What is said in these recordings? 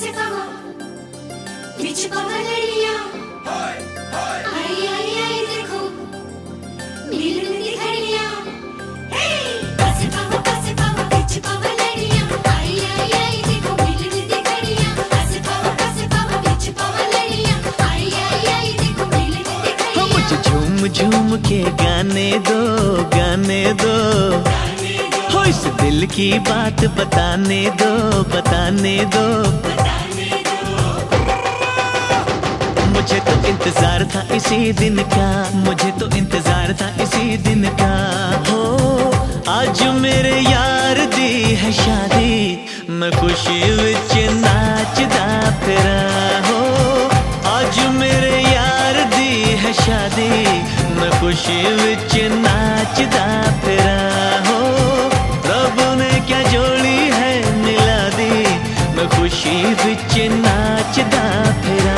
कैसे पावा बीच पावा लड़ियां आई आई आई देखो मिलन दी घड़ियां कैसे पावा बीच पावा लड़ियां आई आई आई देखो मिलन दी घड़ियां कैसे पावा बीच पावा लड़ियां आई आई आई देखो मिलन दी घड़ियां मुझे झूम झूम के गाने दो हो इस दिल की बात बताने दो मुझे तो इंतजार था इसी दिन का हो आज मेरे यार दी है शादी मैं खुशी विच नाचदा फिरा हो आज मेरे यार दी है शादी मैं खुशी विच नाचदा फिरा हो रब ने क्या जोड़ी है मिला दी मैं खुशी विच नाचदा फिरा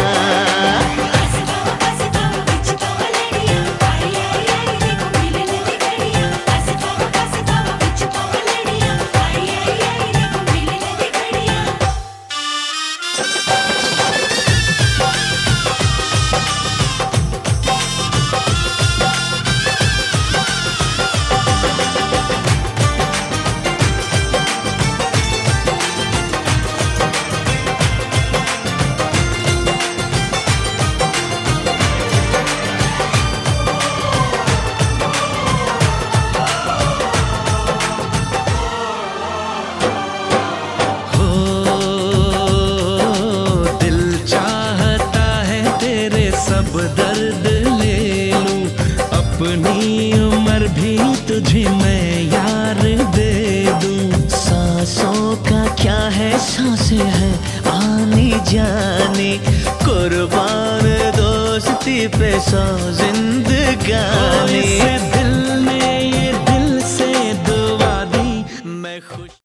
दर्द ले लूं अपनी उम्र भी तुझे मैं यार दे दूं सांसों का क्या है सांसें हैं आनी जानी कुर्बान दोस्ती पे सौ जिंदगानी दिल ने ये दिल से दुआ दी मैं खुश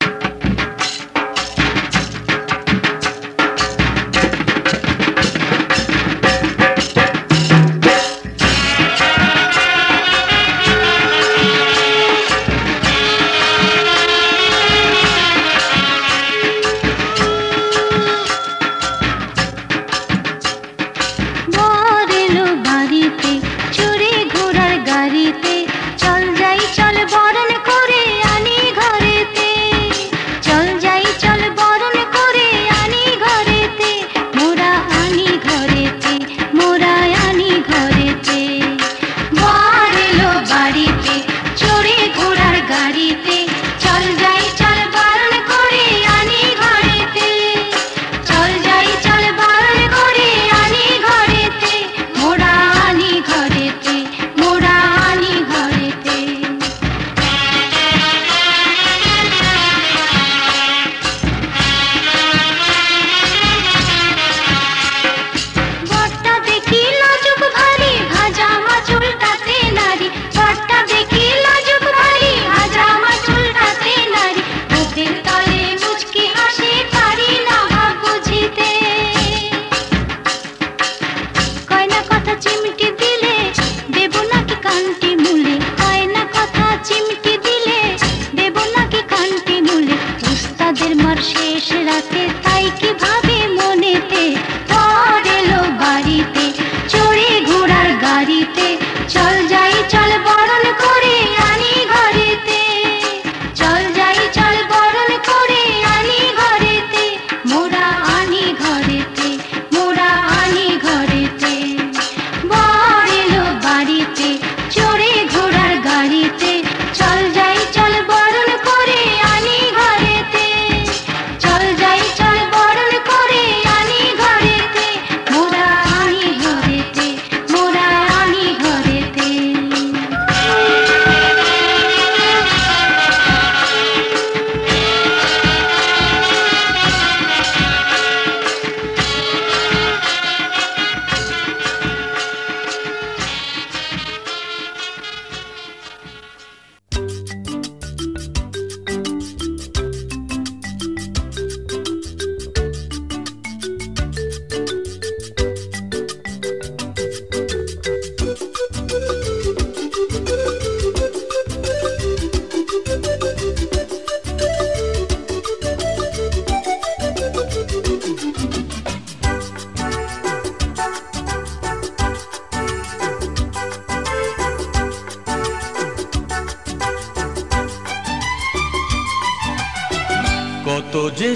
চল যাই চল বরণ করে আনি ঘরেতে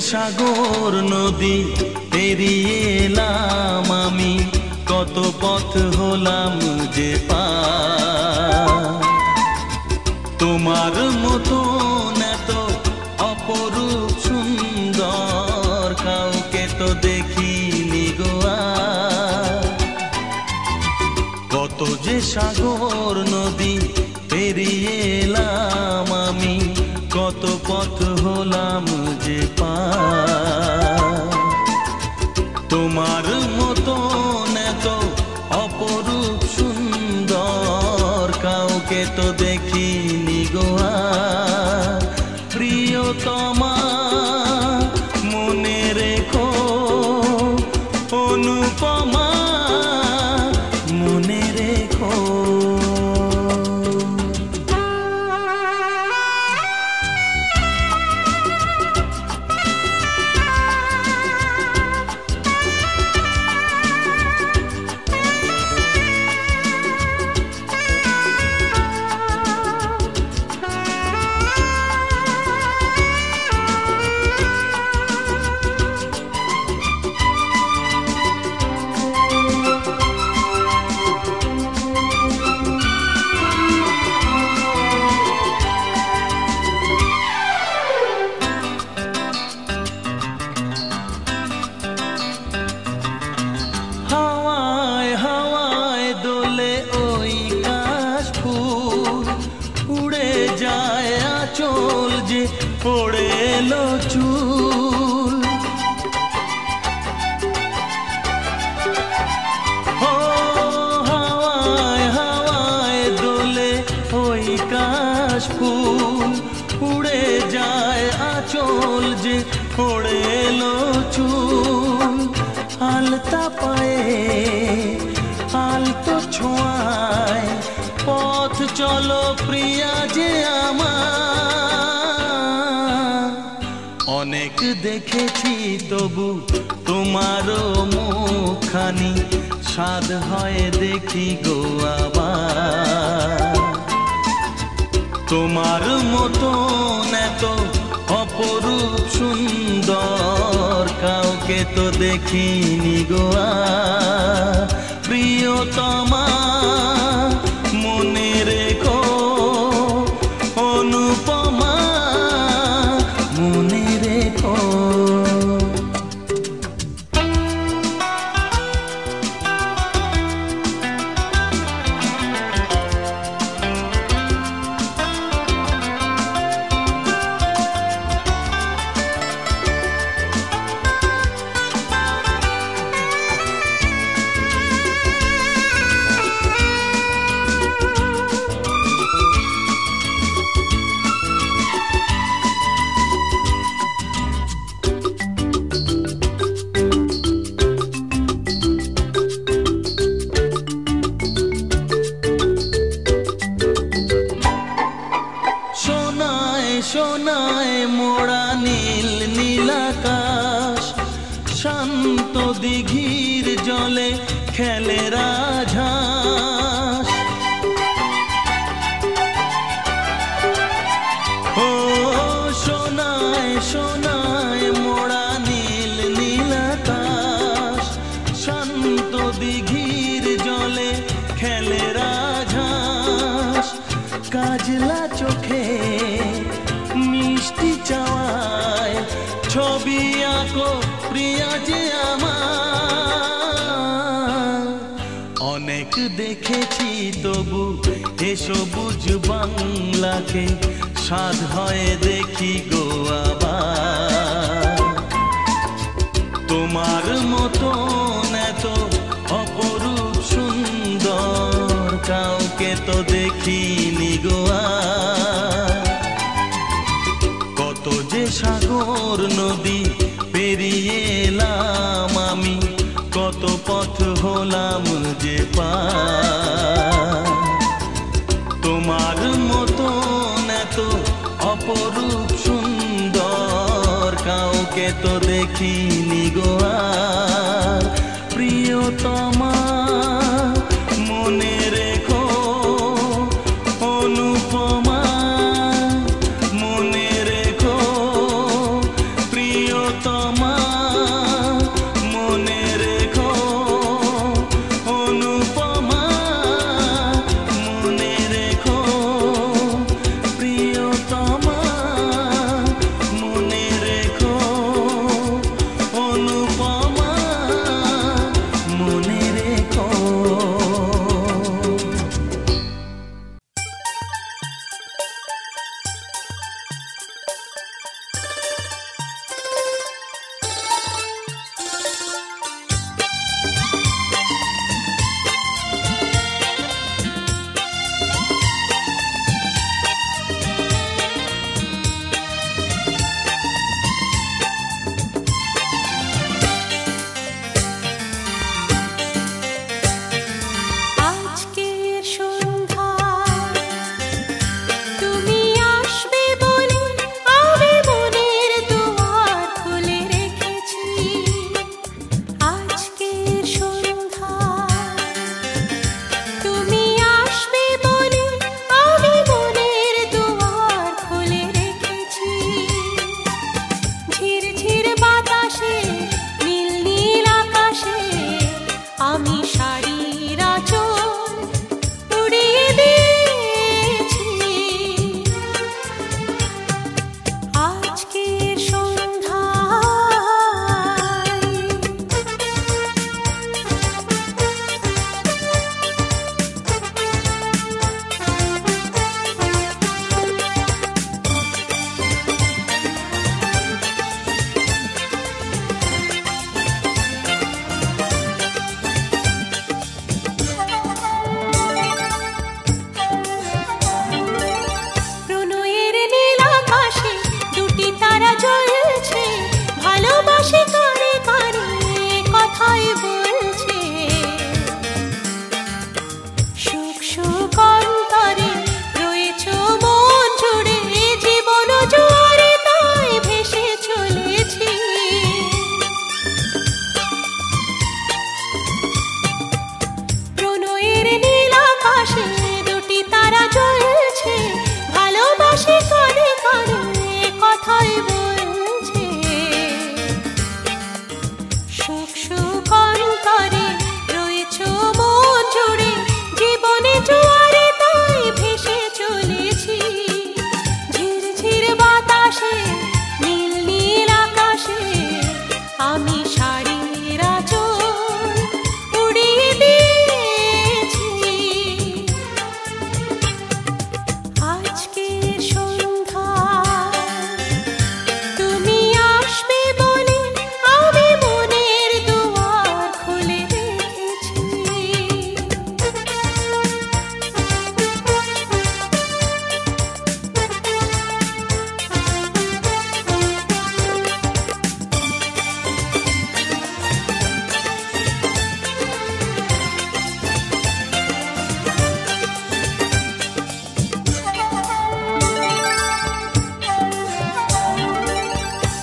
সাগর নদী পেরিয়ে এলাম আমি, কত পথ হলাম যে পার। তোমার মতন এত অপরূপ সুন্দর কাউকে তো দেখিনি গো আর। কত যে সাগর নদী পেরিয়ে এলাম আমি, কত পথ হলাম যে পার। তোমার মতন এত অপরূপ সুন্দর কাউকে তো দেখিনি গো আর। প্রিয়তমা মনে রেখো, অনুপমা মনে রেখো। হাওয়ায় হাওয়ায় দোলে ওই কাশফুল, উড়ে যায় আঁচল যে পড়ে এলো চুল। ও হাওয়ায় হাওয়ায় দোলে ওই কাশফুল, উড়ে যায় আঁচল যে পড়ে এলো চুল। আলতা পায়ে আলতো ছোঁয়ায় পথ চলো প্রিয়া যে আমার। অনেক দেখেছি তবু তোমারও মুখখানি, স্বাদ হয় দেখি গো আবার। তোমার মতন এত অপরূপ সুন্দর কাউকে তো দেখিনি গো আর। প্রিয়তমা মনে রেখো, অনুপমা মনে রেখো। সোনায় মোড়া নীল নীলাকাশ, শান্ত দিঘির জলে খেলে রাজহাঁস। ও সোনায় সোনায় মোড়া নীল নীলাকাশ, শান্ত দিঘির জলে খেলে রাজহাঁস। কাজলা চোখে মিষ্টি চাওয়ায় ছবি আঁকো প্রিয়া যে আমার। অনেক দেখেছি তবু এ সবুজ বাংলাকে, স্বাদ হয় দেখি গো আবার। তোমার মতন এত অপরূপ সুন্দর কাউকে তো দেখিনি গো আর। কত যে সাগর নদী পেরিয়ে এলাম আমি, কত পথ হলাম যে পার। তোমার মতন এত অপরূপ সুন্দর কাউকে তো দেখিনি গো আর। প্রিয়তমা মনে রেখো, অনুপমা মনে রেখো। প্রিয় আমি শাড়ির আঁচল উড়িয়ে দিয়েছি। আজকের সন্ধ্যায় তুমি আসবে বলে আমি মনের দুয়ার খুলে রেখেছি।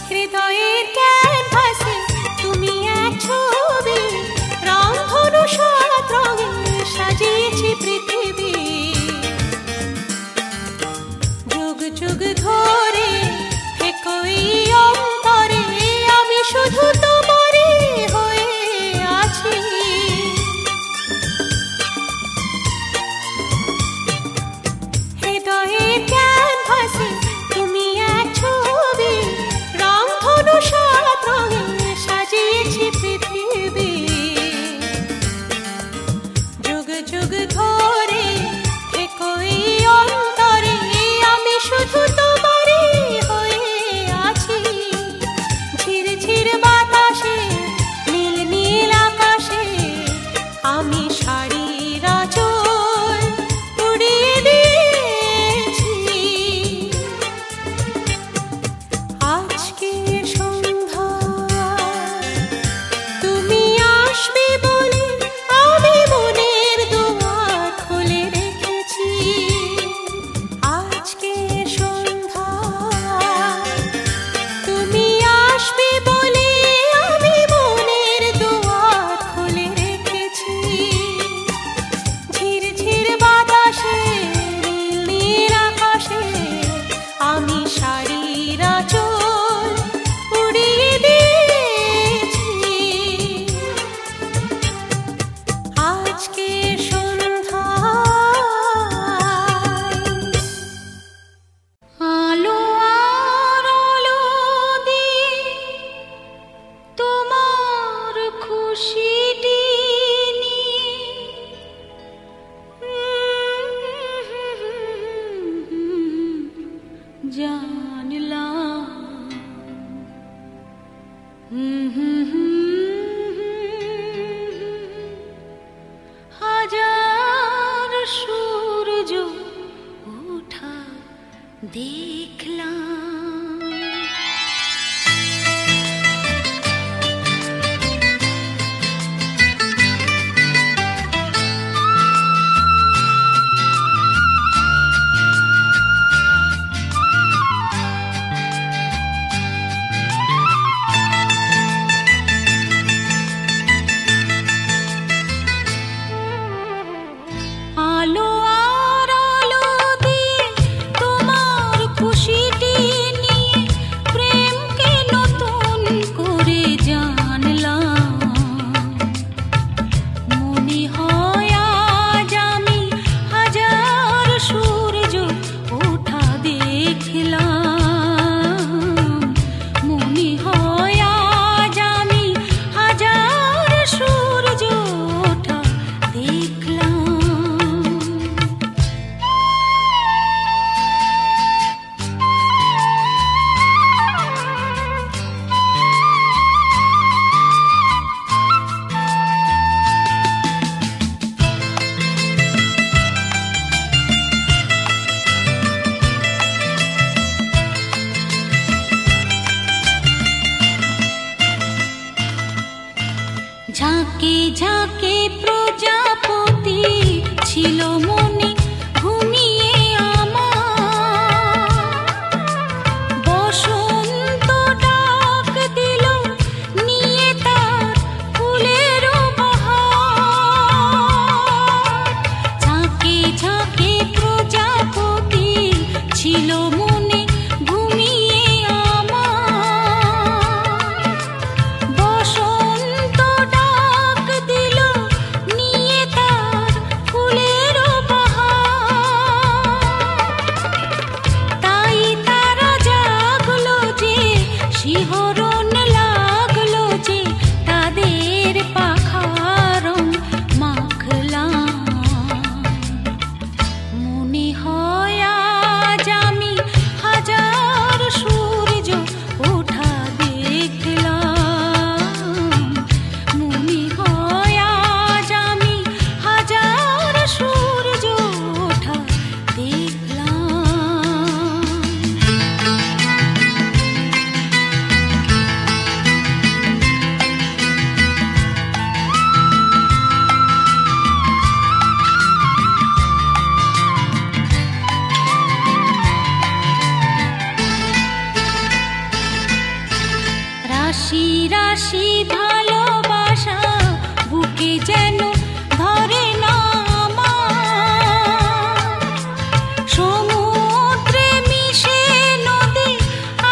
হৃদয়ের ক্যানভাসে তুমি এক ছবি, রংধনু সাত রঙে সাজিয়েছি পৃথিবী। যুগ যুগ ধরে একই অন্তরে আমি শুধু তোমারই হয়ে আছি। হৃদয়ের ক্যানভাসে তুমি এক ছবি, রংধনু সাত রঙে সাজিয়েছি পৃথিবী। যুগ যুগ ধরে একই অন্তরে আমি শুধু তোমারই হয়ে আছি। ঝিরঝির বাতাসে নীল নীল আকাশে আমি শাড়ির আঁচল উড়িয়ে দিয়েছি। আজকের সন্ধ্যায় তুমি আসবে বলে আমি মনের দুয়ার খুলে রেখেছি। আজকের সন্ধ্যায় তুমি আসবে বলে আমি মনের দুয়ার খুলে রেখেছি। ঝিরঝির বাতাসে নীল নীল আকাশে আমি শাড়ির আঁচল উড়িয়ে দিয়েছি। আজকের সন্ধ্যায় আলো আর আলো দিয়ে তোমার খুশিটি নিয়ে জানলাম হাজার সূর্য ওঠা দেখলাম। আলো আর আলো দিয়ে তোমার খুশিটি নিয়ে প্রেমকে নতুন করে জানলাম। মনে হয় আজ আমি হাজার সূর্য ওঠা দেখলাম। মনে হয় আজ আমি হাজার সূর্য ওঠা দেখলাম। ঝাঁকে ঝাঁকে প্রজাপতি ছিল মনে ঘুমিয়ে আমার। বসন্ত ডাক দিল নিয়ে তার ফুলের বাহার। ঝাঁকে ঝাঁকে প্রজাপতি ছিল মনে ঘুমিয়ে আমার। বসন্ত ডাক দিল নিয়ে তার ফুলের রাশি ভালোবাসা বুকে যেন ধরে না আমার। সমুদ্রে মিশে নদী,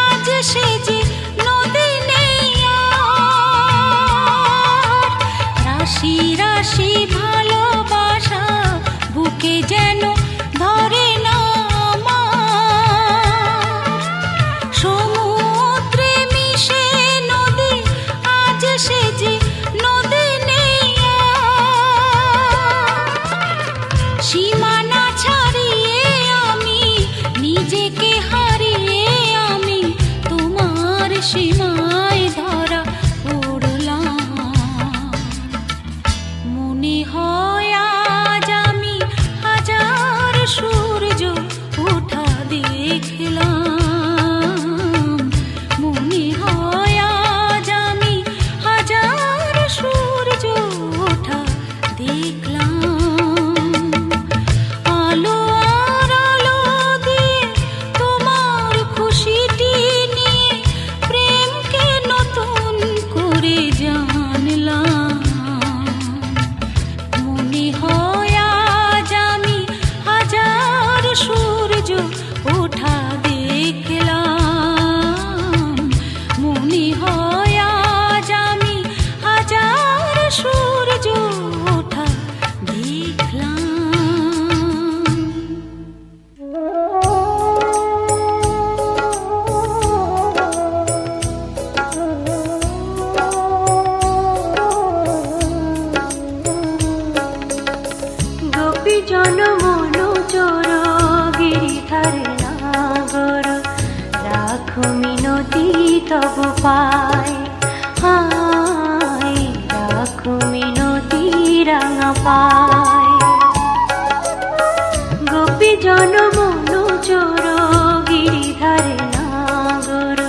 আজ সে যে নদী নেই আর। রাশি রাশি ভালোবাসা বুকে যেন ধরে না আমার। সমুদ্রে মিশে নদী, আজ সে যে নদী নেই আর। সীমানা ছাড়িয়ে আমি নিজেকে হারিয়ে আমি তোমার সীমায় ধরা পড়লাম। মনে হয় আজ আমি হাজার সূর্য ওঠা দেখলাম। মনে হয় আজ আমি হাজার সূর্য ওঠা দেখলাম। আলো আর আলো দিয়ে তোমার খুশিটি নিয়ে প্রেমকে নতুন করে জানলাম। মনে হয় আজ আমি হাজার সূর্য ওঠা দেখলাম। মনে হয় আজ আমি হাজার সূর্য ওঠা দেখলাম। গোপী জন মনু চোর গিরিধারে নাগর, রাখো মিনতি তব পায়। হায় রাখো মিনতি রাঙা পায়। গোপী জন মনু চোর গিরিধারে নাগর,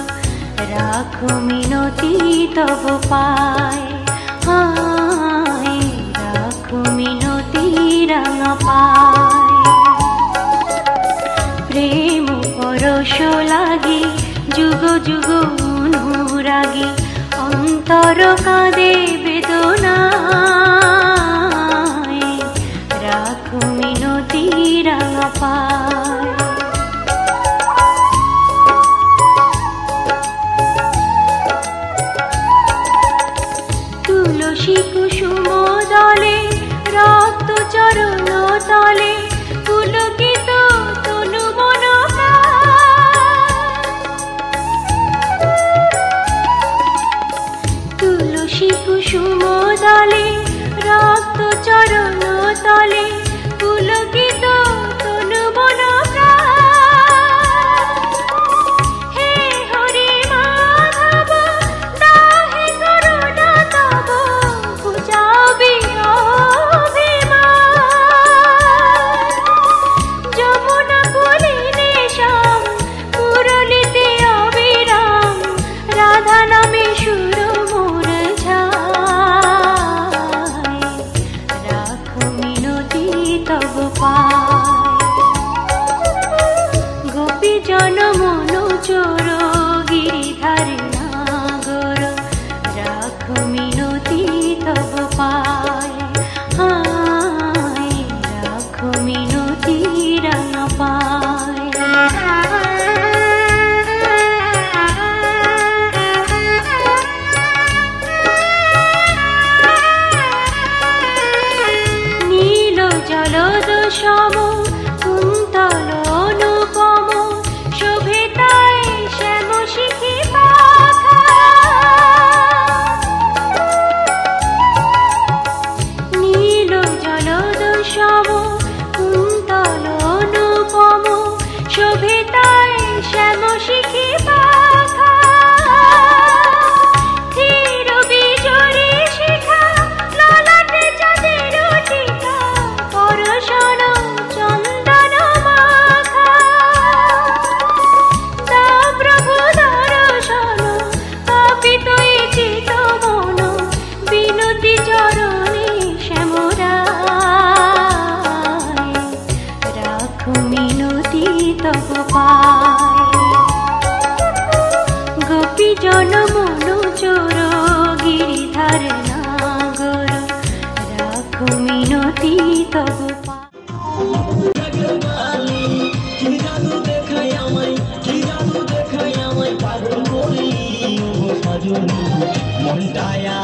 রাখো মিনতি তব পায়। হায় রাখো মিনতি রাঙা পায়। প্রেম পরশ লাগি যুগ যুগ অনুরাগী, অন্তর কাঁদে বেদনায়। রাখো মিনতি রাঙা পায়। তুলসী কুসুম দলে রক্ত চরণ তলে, পুলকিত তনু মন প্রাণ। তুলসী কুসুম দলে রক্ত চরণ তলে, পুলকিত তনু মন প্রাণ। হে হরি মাধব দাহে করুণা তব, বুঝাবি অভিমান। যমুনা কুলিনে শ্যাম, মুরলিতে অবিরাম, রাধা নামে সুর মোর ঝায়। রাখো মিনতি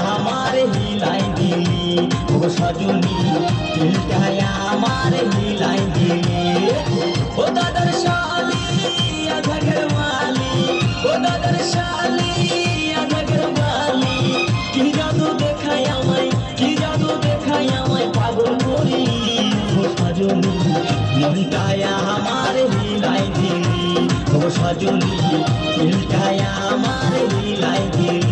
আমার হিলাই দিলি ও সজনী দিলটাই আমার হিলাই দিলি ও দাদার শালি আধা ঘরওয়ালি ও দাদার শালি আধা ঘরওয়ালি কি জাদু দেখাই আমায় কি জাদু দেখাই আমায় পাগল করি ও সজনী দিলটাই আমার হিলাই দিলি ও সজনী দিলটাই আমার হিলাই দিলি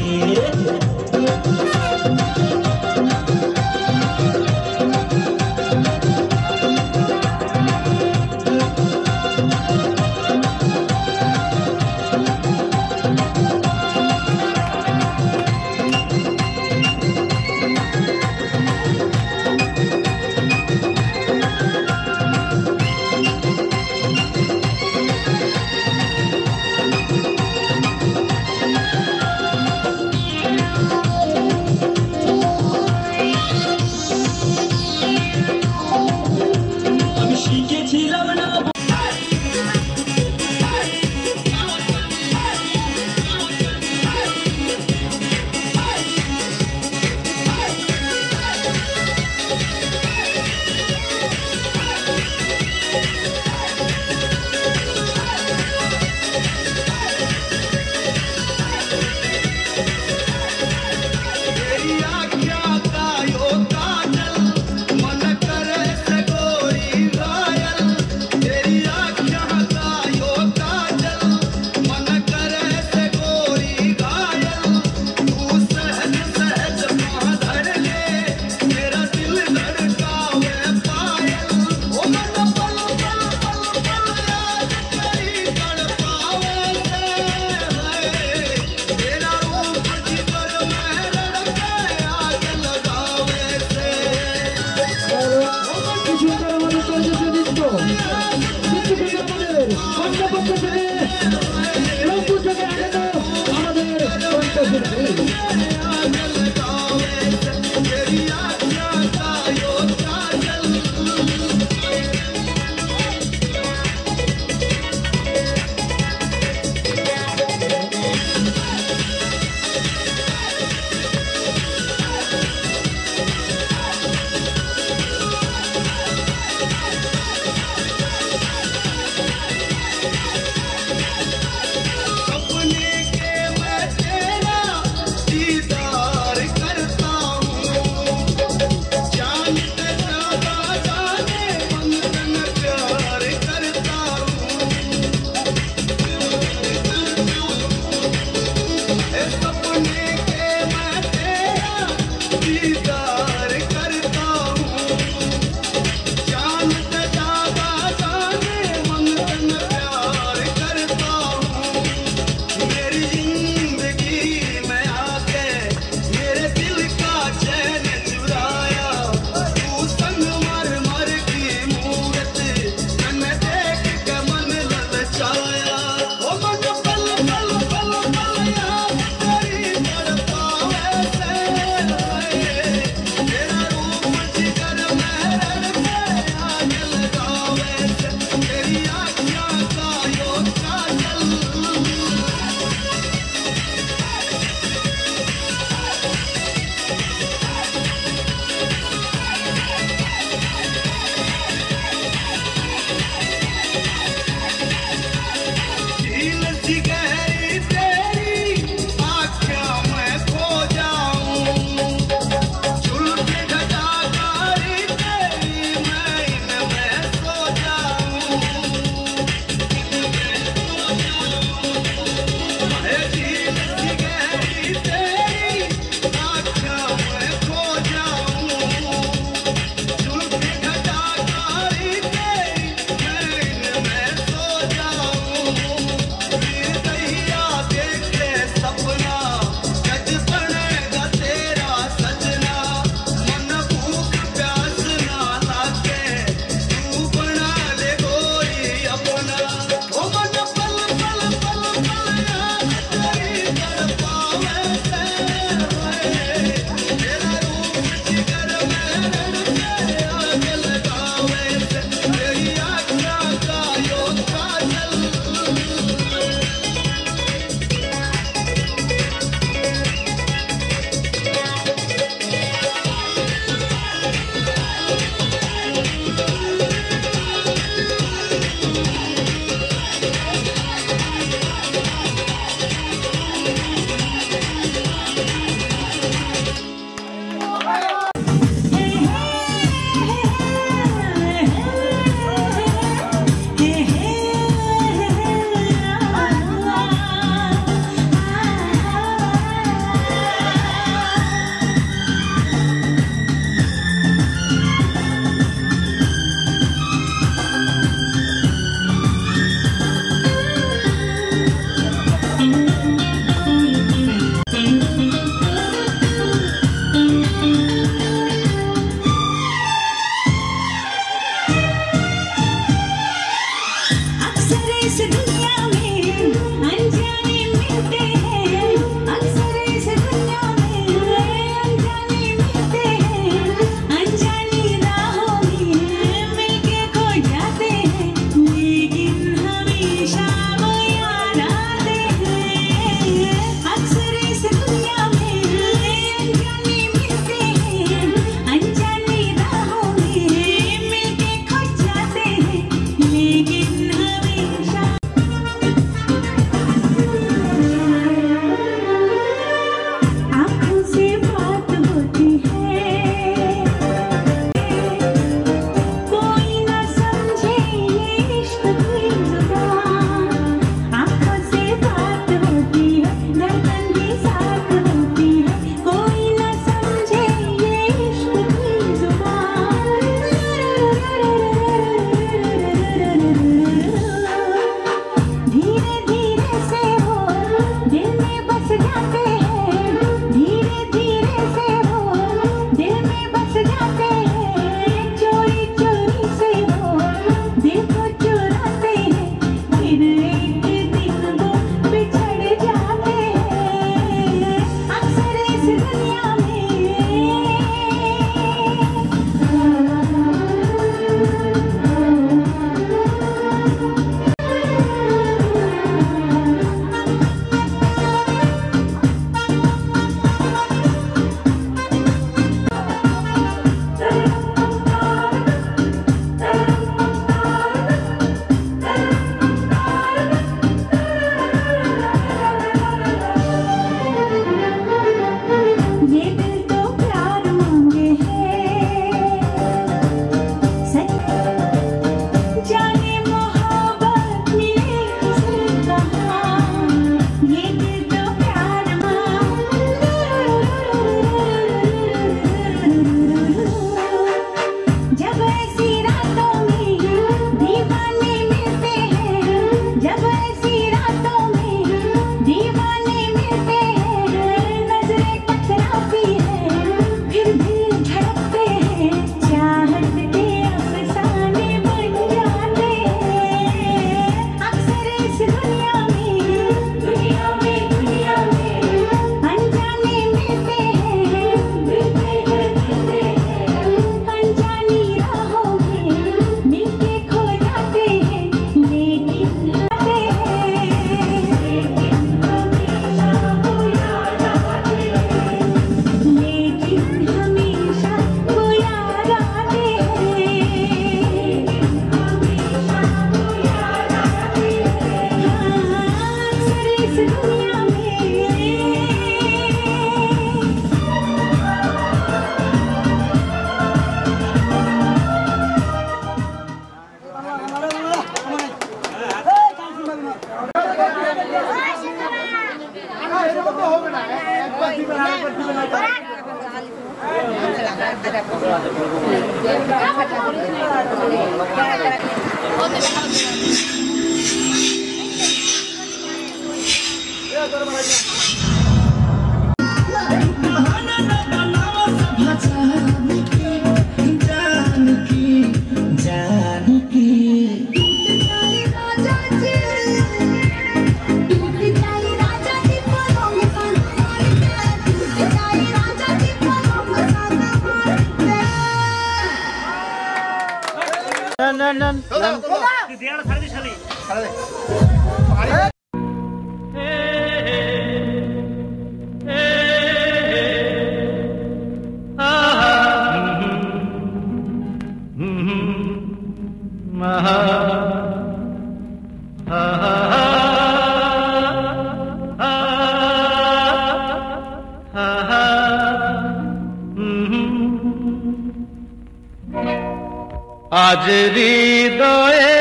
আজ হৃদয়ে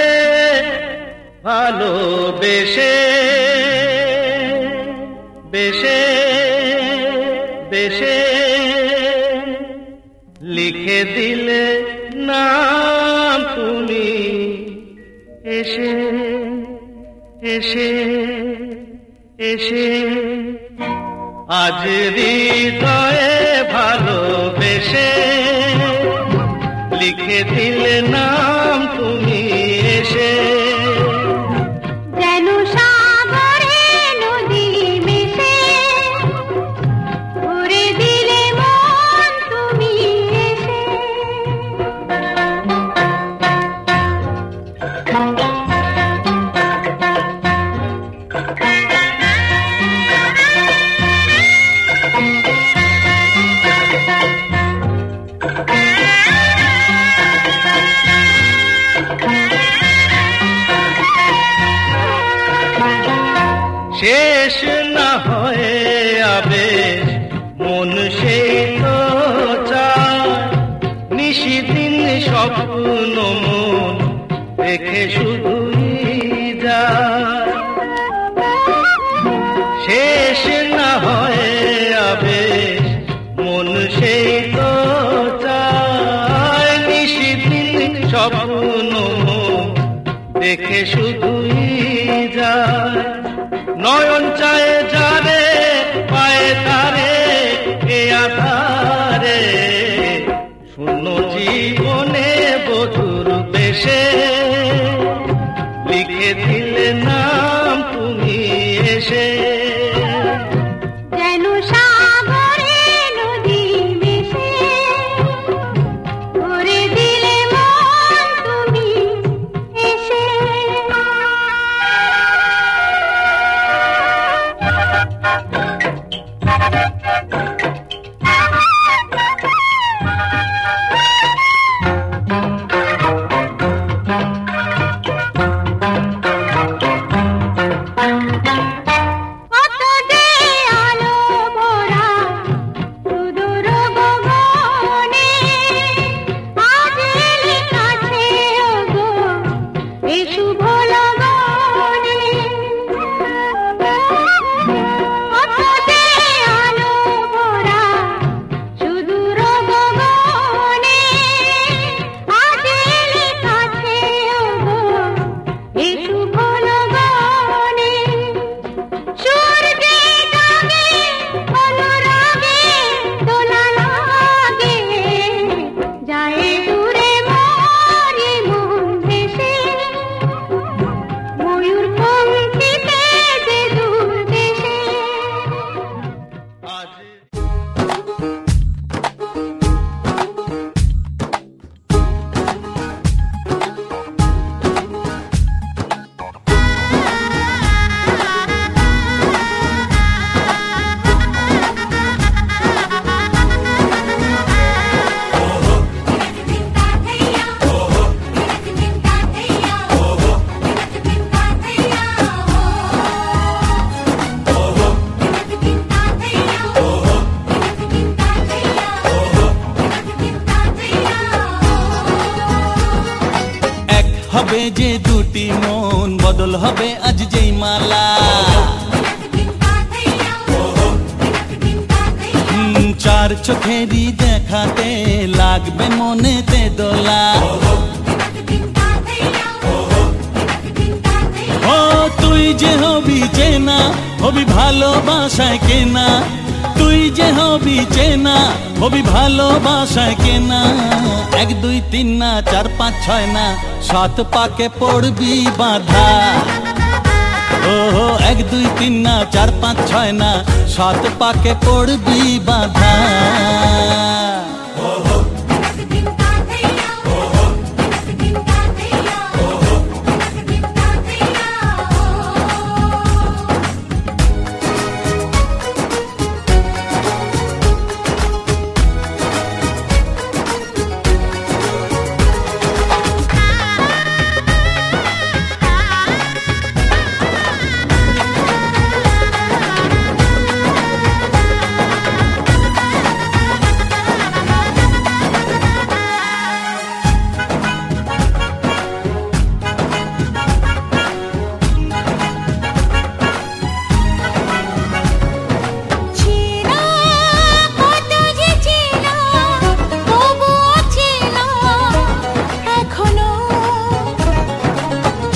ভালোবেসে বেশে বেশে লিখে দিলে নাম তুমি এসে এসে এসে আজ হৃদয়ে ভালোবেসে লিখে দিলে নাম তুমি এসে যেন সাগরে নদী মিশে ভরে দিলে মন তুমি এসে শেষ না হয়ে আবেশ মন সেই তো চায় নিশিদিন স্বপ্ন মন দেখে শুধুই যায় শেষ না হয়ে আবেশ মন সেই তো চায় নিশিদিন স্বপ্ন মন দেখে শুধুই যায় নয়ন চায় যারে পায়ে তারে এ আধারে শূন্য জীবনে বধুর বেশে লিখে দিলে নাম তুমি এসে যেন সাগরে হবে যে দুটি মন, বদল হবে আজ যেই মালা। চার চোখেরই দেখাতে লাগবে মনেতে দোলা। ও তুই যে হবি চেনা, হবি ভালোবাসায় কেনা। তুই যে হবি চেনা, হবি ভালোবাসায় কেনা। 1 2 3 না 4 5 6 না 7 পাকে পড়বি বাধা। ও 1 2 3 না 4 5 6 না 7 পাকে পড়বি বাধা।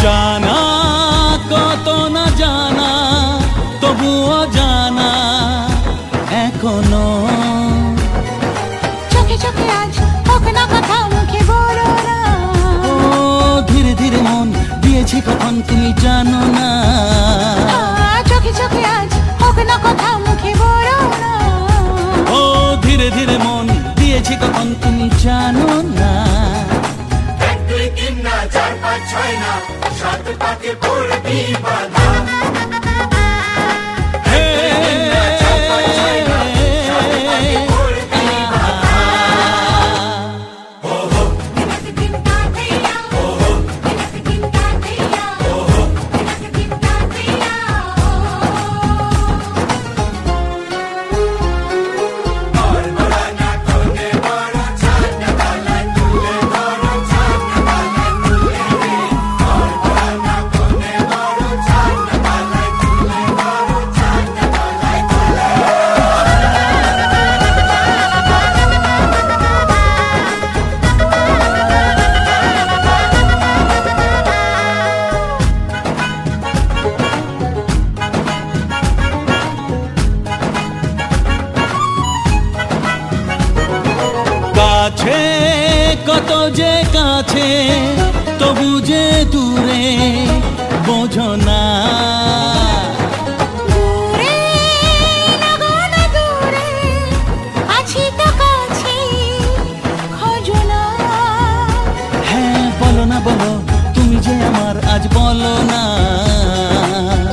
জানা কত না জানা, তবুও জানা এখনো। চোখে চোখে আজ হোক না কথা, মুখে বলো না। ও ধীরে ধীরে মন দিয়েছি কখন তুমি জানো না। চোখে চোখে আজ হোক না কথা, মুখে বলো না। ও ধীরে ধীরে মন দিয়েছি কখন তুমি জানো না। 1 2 3 না 4 5 6 না 7 পাকে পড়বি বাধা। কাছে কত যে কাছে, তবু যে দূরে বোঝো না। দূরে লাগো না দূরে, আছি তো কাছে, খোঁজো না। হ্যাঁ বলো না বলো, তুমি যে আমার আজ বলো না।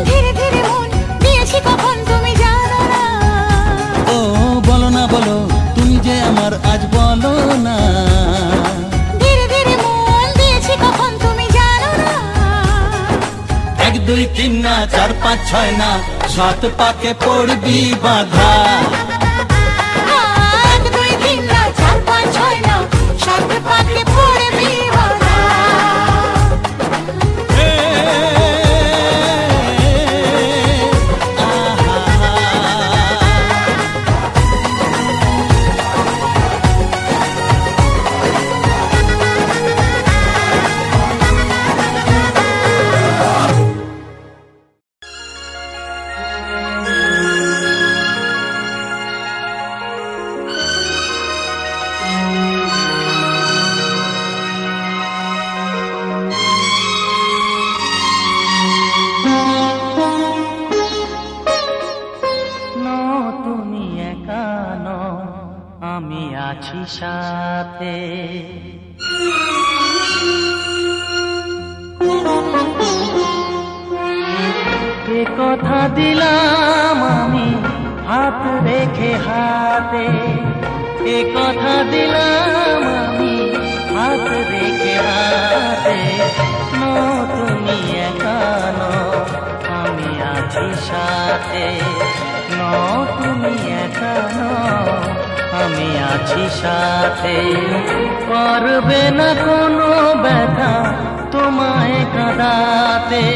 ধীরে ধীরে মন দিয়েছি কখন তুমি জানো না। ও বলো না বলো, তুমি যে আমার আজ বলো না। ধীরে ধীরে মন দিয়েছি কখন তুমি জানো না। 1 2 3 না 4 5 6 না 7 পাকে পড়বি বাধা। 1 2 3 না 4 5 6 না 7 পাকে পড়বি বাধা। তুমি একা নও, আমি আছি সাথে। এ কথা দিলাম আমি হাত রেখে হাতে। এ কথা দিলাম আমি হাত রেখে হাতে। তুমি একা নও, আমি আছি সাথে। তুমি একা নও, আমি আছি সাথে। পারবে না কোনো ব্যথা তোমায় কাঁদাতে,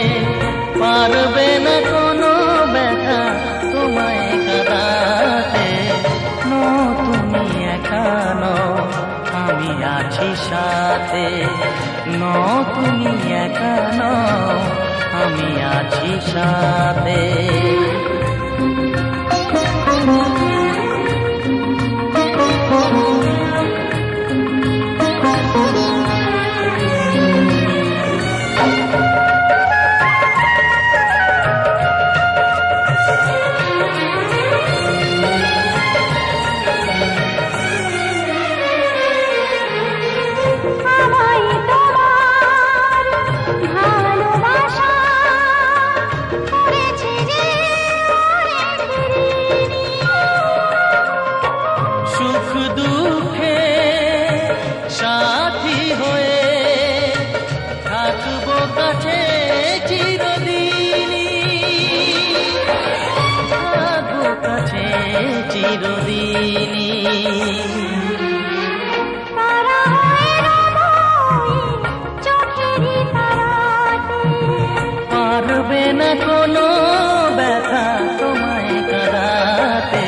পারবে না কোনো ব্যথা তোমায় কাঁদাতে। নো তুমি একা নও, আমি আছি সাথে। নো তুমি একা নও, আমি আছি সাথে। পারবে না কোনো ব্যথা তোমায় কাঁদাতে।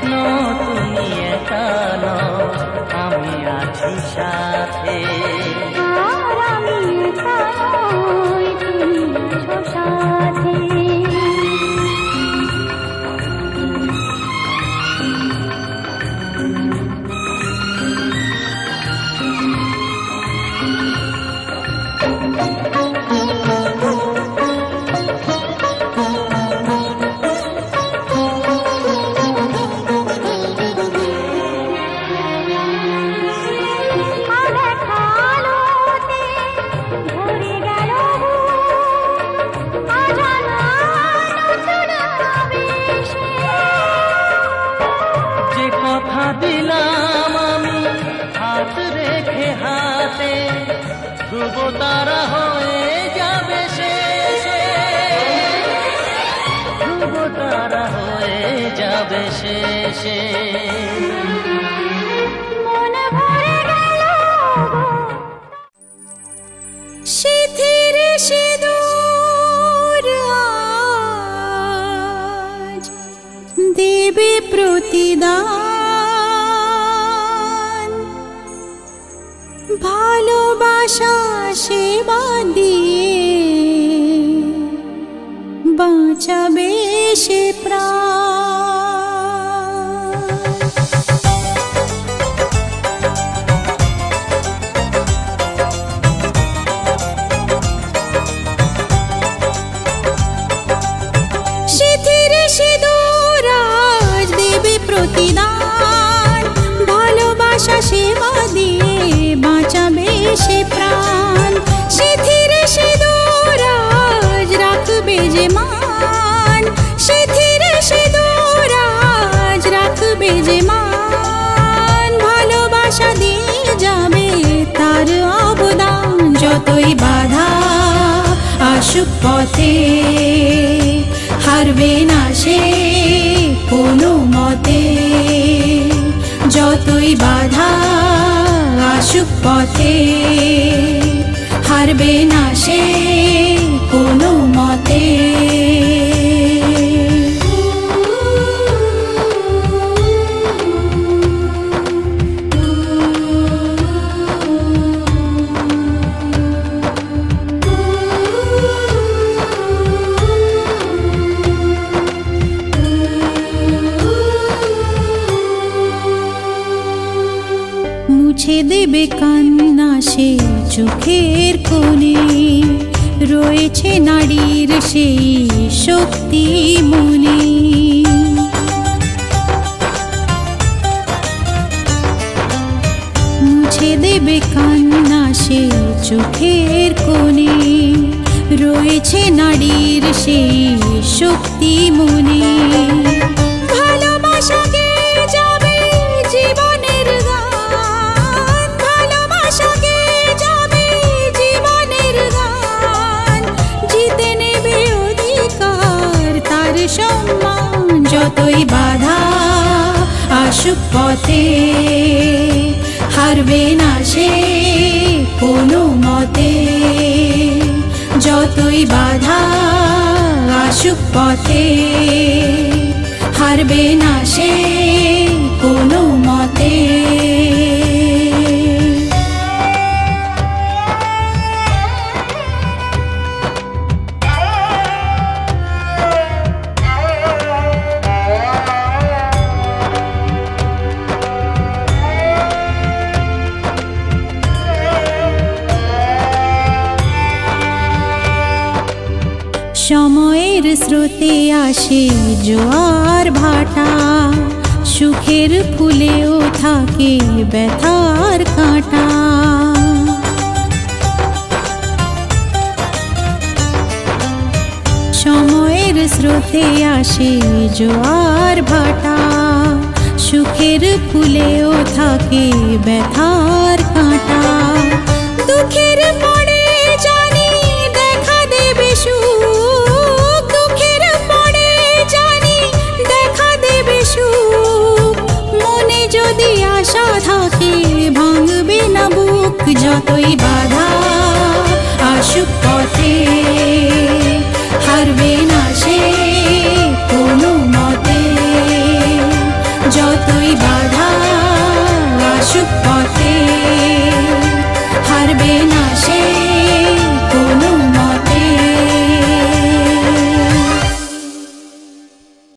নো তুমি একা নও, আমি আছি সাথে। আমি একা নই, তুমি আছো সাথে। দিলাম আমি হাত রেখে হাতে, ধ্রুব তারা হয়ে যাবে শেষে, ধ্রুব তারা হয়ে যাবে শেষে। সিঁথির সিঁদুর আজ দেবে প্রতিদান, ভালোবাসা সেবা দিয়ে বাঁচাবে সে প্রাণ। সিঁথির সিঁদুর আজ দেবে প্রতিদান, ভালোবাসা সেবা দিয়ে বাঁচাবে সে প্রাণ। সিঁথির সিঁদুর আজ রাখবে যে মান, সিঁথির সিঁদুর আজ রাখবে যে মান, ভালোবাসা দিয়ে যাবে তার অবদান। যতই বাধা আসুক পথে, হারবে না সে কোনো মতে। যতই বাধা আসুক পথে, হারবে না সে কোনো মতে। মুছে দেবে কান্না সে চোখের কোণে, রয়েছে নারীর সেই শক্তি মনে। মুছে দেবে কান্না সে চোখের কোণে, রয়েছে নারীর সেই শক্তি মনে। ভালোবাসাকে যাবে জীবনের গান, ভালোবাসাকে যাবে জীবনের গান, জিতে নেবে অধিকার তার সম্মান। যতই বাধা আসুক পথে হারবে না সে কোনো মতে, যতই বাধা আসুক পথে হারবে না সে কোনো মতে। সময়ের স্রোতে আসে জোয়ার ভাটা, সুখের ফুলেও থাকে ব্যথার কাঁটা। সময়ের স্রোতে আসে জোয়ার ভাটা, সুখের ফুলেও থাকে ব্যথার কাঁটা। দুঃখের পরে জানি দেখা দেবে সুখ, দুঃখের পরে জানি দেখা দেবে সুখ, মনে যদি আশা থাকে ভাঙবে না বুক, যতই